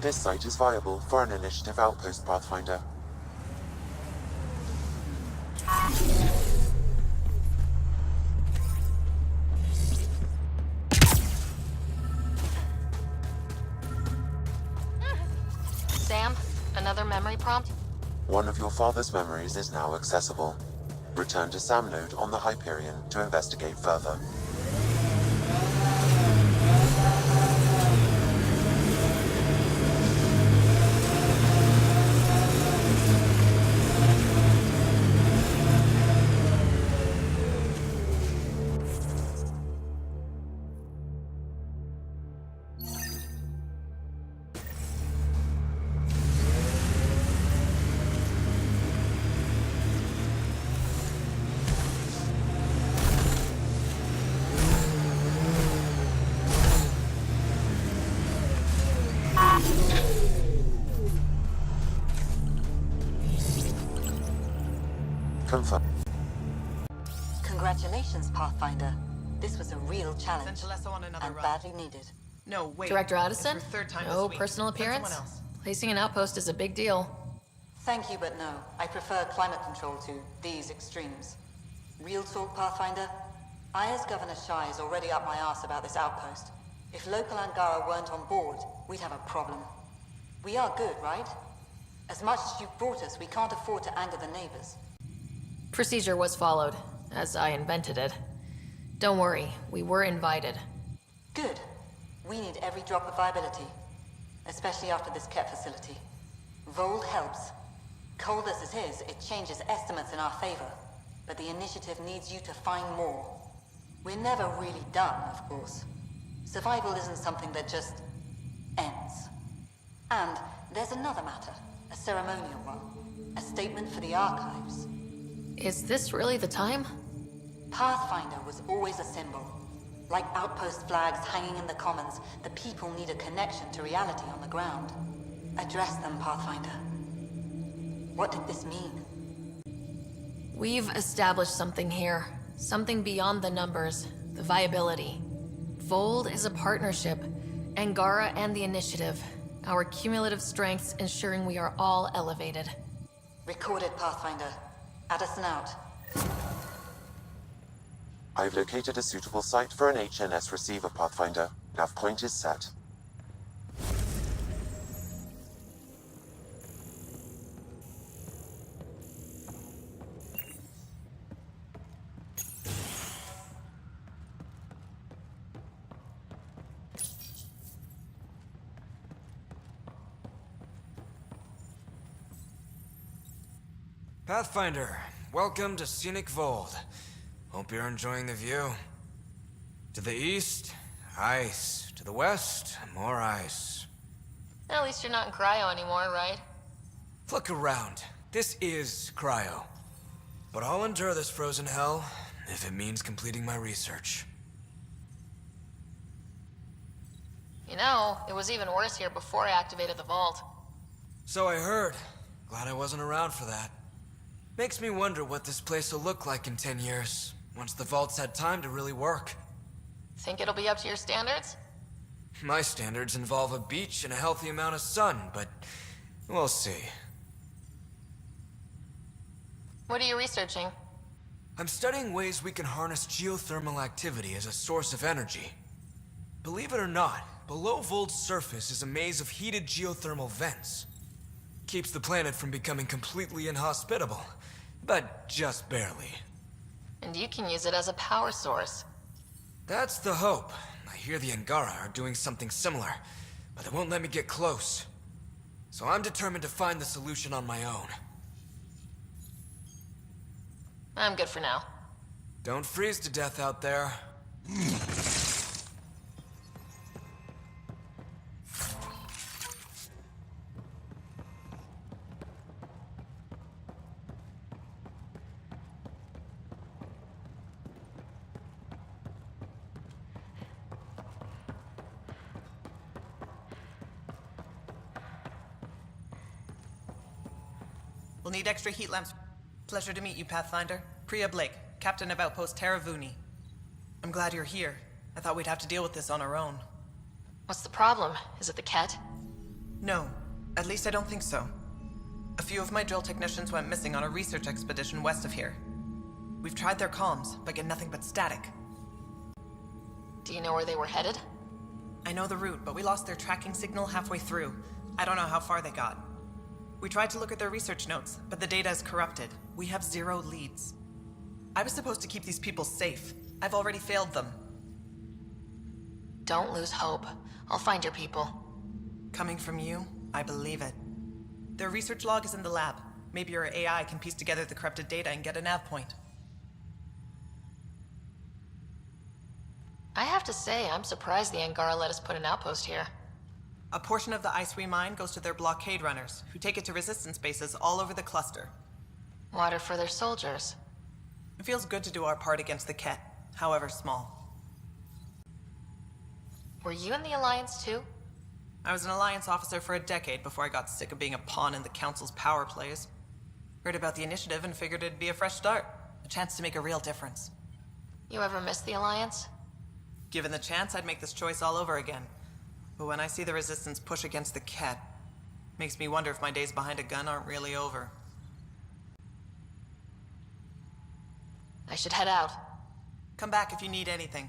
This site is viable for an initiative outpost, Pathfinder. Sam, another memory prompt? One of your father's memories is now accessible. Return to Sam Node on the Hyperion to investigate further. Confirm. Congratulations, Pathfinder. This was a real challenge, and badly needed. No, wait. Director Addison? It's her third time No this week. personal Send appearance? someone else. Placing an outpost is a big deal. Thank you, but no. I prefer climate control to these extremes. Real talk, Pathfinder? I, as Governor Shai, is already up my arse about this outpost. If local Angara weren't on board, we'd have a problem. We are good, right? As much as you've brought us, we can't afford to anger the neighbors. Procedure was followed, as I invented it. Don't worry, we were invited. Good. We need every drop of viability, especially after this Ket facility. Voeld helps. Cold as it is, it changes estimates in our favor, but the initiative needs you to find more. We're never really done, of course. Survival isn't something that just ends. And there's another matter, a ceremonial one, a statement for the archives. Is this really the time? Pathfinder was always a symbol. Like outpost flags hanging in the commons, the people need a connection to reality on the ground. Address them, Pathfinder. What did this mean? We've established something here. Something beyond the numbers. The viability. Voeld is a partnership. Angara and the Initiative. Our cumulative strengths ensuring we are all elevated. Recorded, Pathfinder. Addison out. I've located a suitable site for an HNS receiver, Pathfinder. Nav point is set. Pathfinder, welcome to scenic Voeld. Hope you're enjoying the view. To the east, ice. To the west, more ice. At least you're not in cryo anymore, right? Look around. This is cryo. But I'll endure this frozen hell if it means completing my research. You know, it was even worse here before I activated the vault. So I heard. Glad I wasn't around for that. Makes me wonder what this place will look like in 10 years, once the vault's had time to really work. Think it'll be up to your standards? My standards involve a beach and a healthy amount of sun, but we'll see. What are you researching? I'm studying ways we can harness geothermal activity as a source of energy. Believe it or not, below Voeld's surface is a maze of heated geothermal vents. Keeps the planet from becoming completely inhospitable, but just barely. And you can use it as a power source. That's the hope. I hear the Angara are doing something similar, but they won't let me get close. So I'm determined to find the solution on my own. I'm good for now. Don't freeze to death out there. We'll need extra heat lamps. Pleasure to meet you, Pathfinder. Priya Blake, Captain of Outpost Taravuni. I'm glad you're here. I thought we'd have to deal with this on our own. What's the problem? Is it the Ket? No, at least I don't think so. A few of my drill technicians went missing on a research expedition west of here. We've tried their comms, but get nothing but static. Do you know where they were headed? I know the route, but we lost their tracking signal halfway through. I don't know how far they got. We tried to look at their research notes, but the data is corrupted. We have 0 leads. I was supposed to keep these people safe. I've already failed them. Don't lose hope. I'll find your people. Coming from you, I believe it. Their research log is in the lab. Maybe your AI can piece together the corrupted data and get a nav point. I have to say, I'm surprised the Angara let us put an outpost here. A portion of the ice we mine goes to their blockade runners, who take it to resistance bases all over the cluster. Water for their soldiers. It feels good to do our part against the Ket, however small. Were you in the Alliance too? I was an Alliance officer for a decade before I got sick of being a pawn in the Council's power plays. Heard about the initiative and figured it'd be a fresh start. A chance to make a real difference. You ever miss the Alliance? Given the chance, I'd make this choice all over again. But when I see the Resistance push against the Ket, makes me wonder if my days behind a gun aren't really over. I should head out. Come back if you need anything.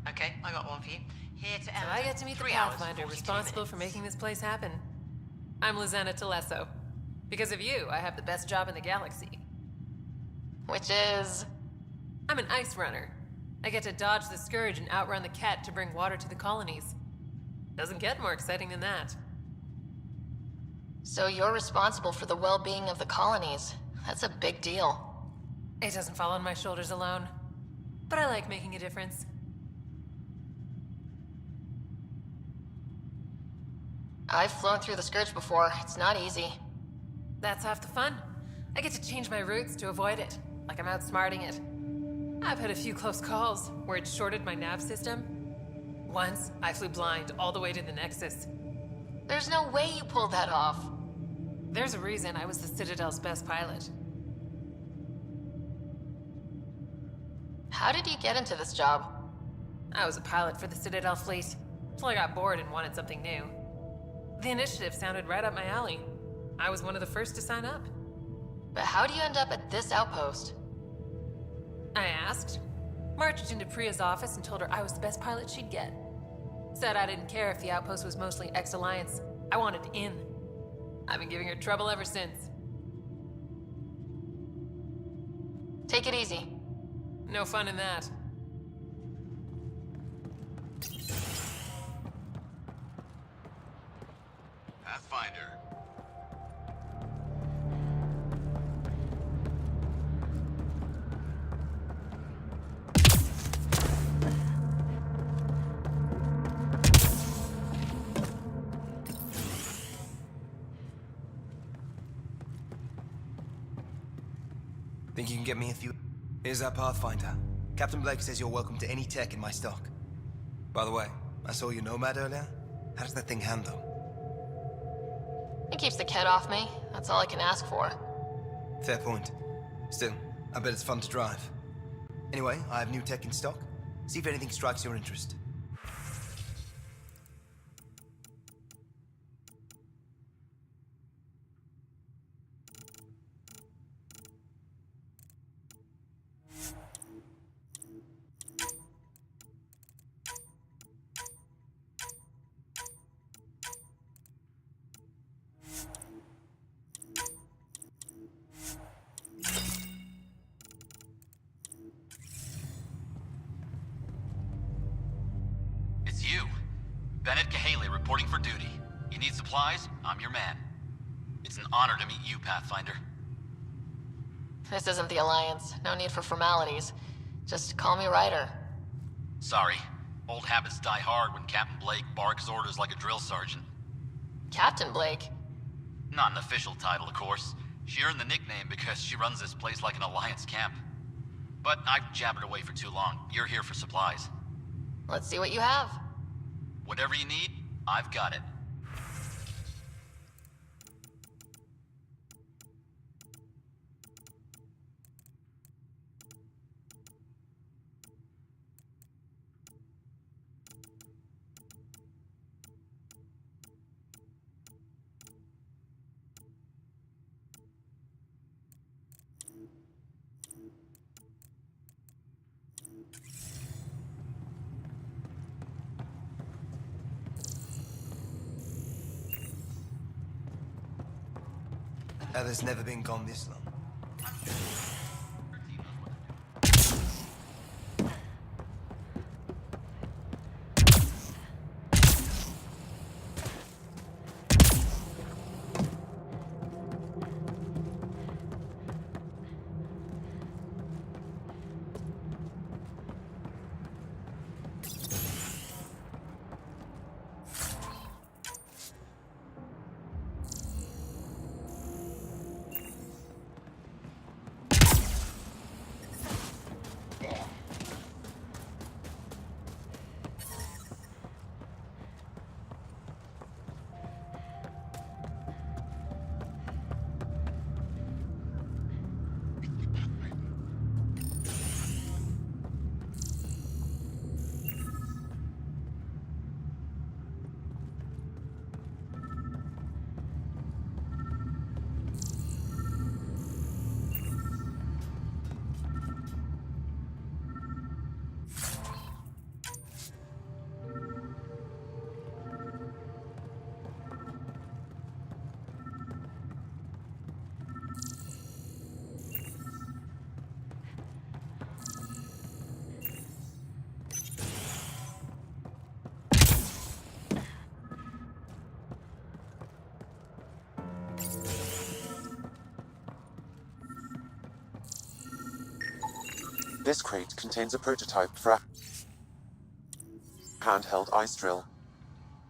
Okay, I got one for you. Here to So I get to meet the Pathfinder responsible for making this place happen. I'm Lizanna Telesso. Because of you, I have the best job in the galaxy. Which is... I'm an ice runner. I get to dodge the Scourge and outrun the Ket to bring water to the colonies. Doesn't get more exciting than that. So you're responsible for the well-being of the colonies. That's a big deal. It doesn't fall on my shoulders alone. But I like making a difference. I've flown through the Scourge before. It's not easy. That's half the fun. I get to change my routes to avoid it, like I'm outsmarting it. I've had a few close calls where it shorted my nav system. Once, I flew blind all the way to the Nexus. There's no way you pulled that off. There's a reason I was the Citadel's best pilot. How did you get into this job? I was a pilot for the Citadel fleet, till I got bored and wanted something new. The initiative sounded right up my alley. I was one of the first to sign up. But how do you end up at this outpost? I asked, marched into Priya's office and told her I was the best pilot she'd get. Said I didn't care if the outpost was mostly ex-Alliance. I wanted in. I've been giving her trouble ever since. Take it easy. No fun in that. Pathfinder. Think you can get me a few... Here's that Pathfinder. Captain Blake says you're welcome to any tech in my stock. By the way, I saw your Nomad earlier. How does that thing handle? It keeps the Ket off me. That's all I can ask for. Fair point. Still, I bet it's fun to drive. Anyway, I have new tech in stock. See if anything strikes your interest. Reporting for duty. You need supplies? I'm your man. It's an honor to meet you, Pathfinder. This isn't the Alliance. No need for formalities. Just call me Ryder. Sorry. Old habits die hard when Captain Blake barks orders like a drill sergeant. Captain Blake? Not an official title, of course. She earned the nickname because she runs this place like an Alliance camp. But I've jabbered away for too long. You're here for supplies. Let's see what you have. Whatever you need, I've got it. Earth's never been gone this long. This crate contains a prototype for a handheld ice drill.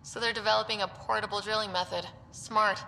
So they're developing a portable drilling method. Smart.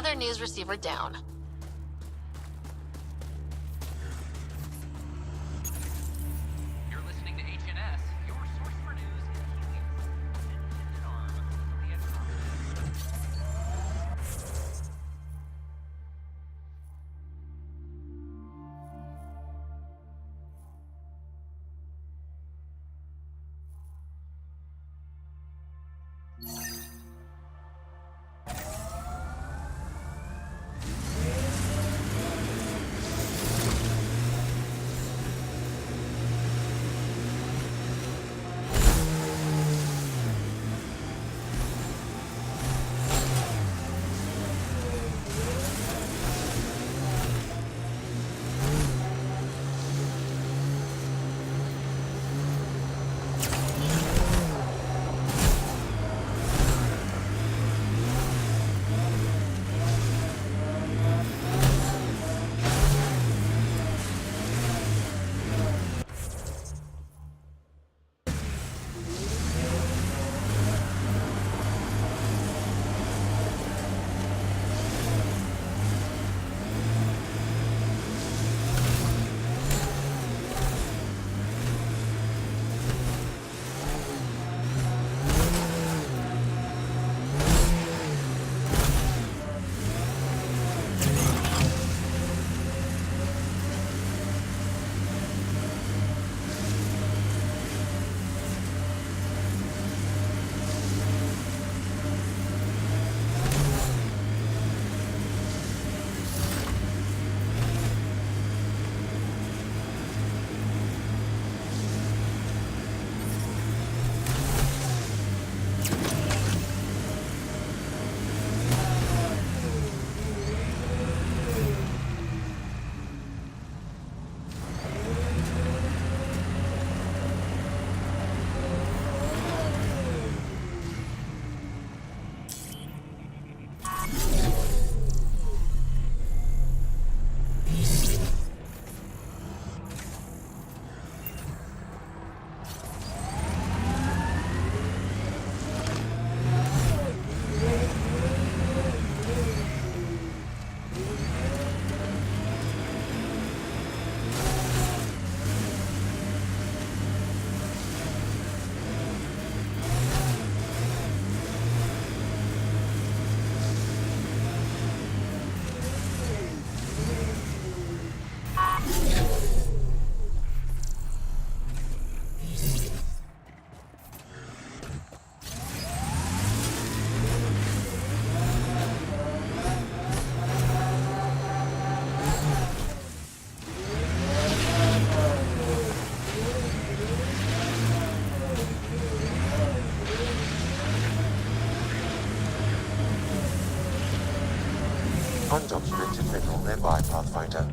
Another news receiver down. You're listening to HNS, your source for news in helium. Undocumented mineral nearby, Pathfinder.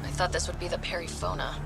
I thought this would be the periphona.